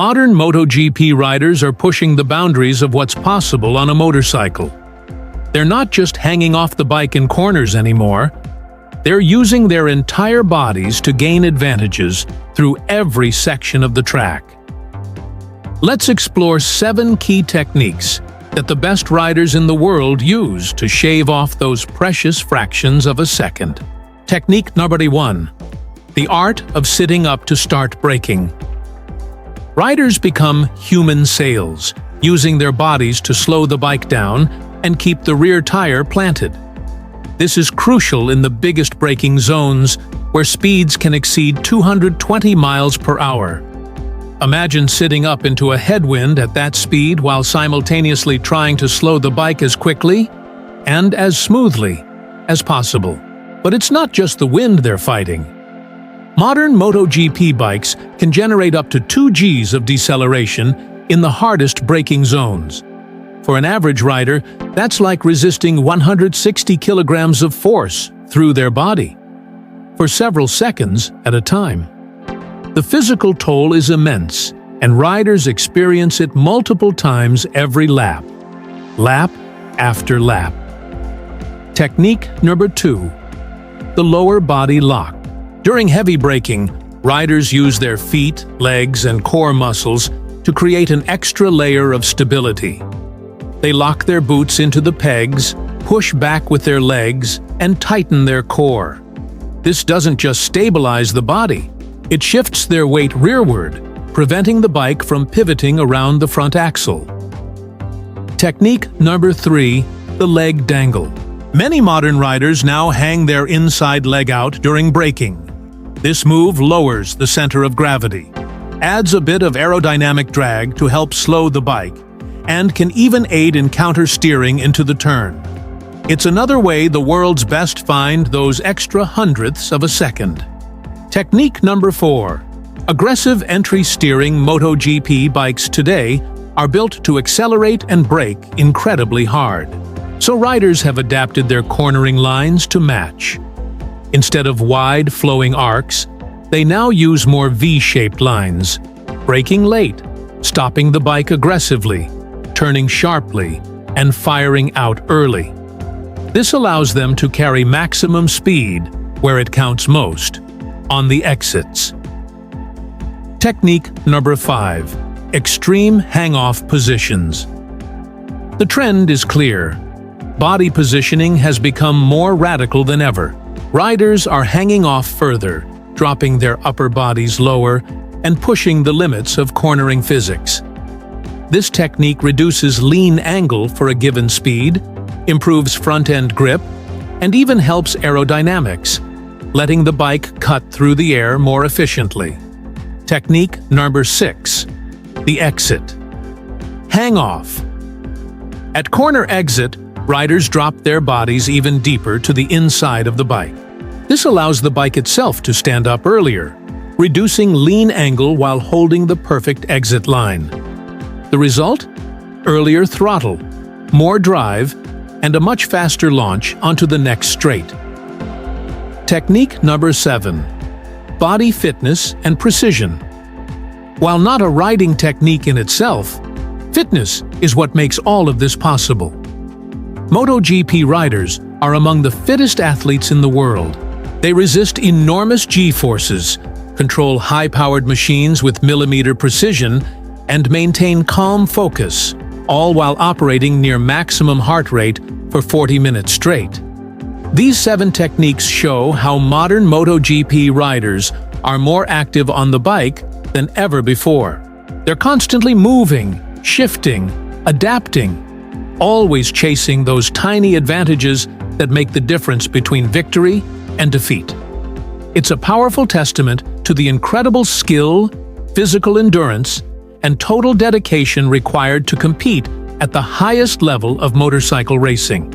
Modern MotoGP riders are pushing the boundaries of what's possible on a motorcycle. They're not just hanging off the bike in corners anymore. They're using their entire bodies to gain advantages through every section of the track. Let's explore 7 key techniques that the best riders in the world use to shave off those precious fractions of a second. Technique number 1. The art of sitting up to start braking. Riders become human sails, using their bodies to slow the bike down and keep the rear tire planted. This is crucial in the biggest braking zones, where speeds can exceed 220 miles per hour. Imagine sitting up into a headwind at that speed while simultaneously trying to slow the bike as quickly and as smoothly as possible. But it's not just the wind they're fighting. Modern MotoGP bikes can generate up to 2 Gs of deceleration in the hardest braking zones. For an average rider, that's like resisting 160 kilograms of force through their body for several seconds at a time. The physical toll is immense, and riders experience it multiple times every lap after lap. Technique number 2. The lower body lock. During heavy braking, riders use their feet, legs, and core muscles to create an extra layer of stability. They lock their boots into the pegs, push back with their legs, and tighten their core. This doesn't just stabilize the body, it shifts their weight rearward, preventing the bike from pivoting around the front axle. Technique number 3. The leg dangle. Many modern riders now hang their inside leg out during braking. This move lowers the center of gravity, adds a bit of aerodynamic drag to help slow the bike, and can even aid in counter-steering into the turn. It's another way the world's best find those extra hundredths of a second. Technique number 4. Aggressive entry steering. MotoGP bikes today are built to accelerate and brake incredibly hard. So riders have adapted their cornering lines to match. Instead of wide, flowing arcs, they now use more V-shaped lines, braking late, stopping the bike aggressively, turning sharply, and firing out early. This allows them to carry maximum speed where it counts most, on the exits. Technique number 5. Extreme hang-off positions. The trend is clear. Body positioning has become more radical than ever. Riders are hanging off further, dropping their upper bodies lower and pushing the limits of cornering physics. This technique reduces lean angle for a given speed, improves front-end grip, and even helps aerodynamics, letting the bike cut through the air more efficiently. Technique number 6. The exit. Hang off. At corner exit, riders drop their bodies even deeper to the inside of the bike. This allows the bike itself to stand up earlier, reducing lean angle while holding the perfect exit line. The result? Earlier throttle, more drive, and a much faster launch onto the next straight. Technique number 7. Body fitness and precision. While not a riding technique in itself, fitness is what makes all of this possible. MotoGP riders are among the fittest athletes in the world. They resist enormous G-forces, control high-powered machines with millimeter precision, and maintain calm focus, all while operating near maximum heart rate for 40 minutes straight. These 7 techniques show how modern MotoGP riders are more active on the bike than ever before. They're constantly moving, shifting, adapting, always chasing those tiny advantages that make the difference between victory and defeat. It's a powerful testament to the incredible skill, physical endurance, and total dedication required to compete at the highest level of motorcycle racing.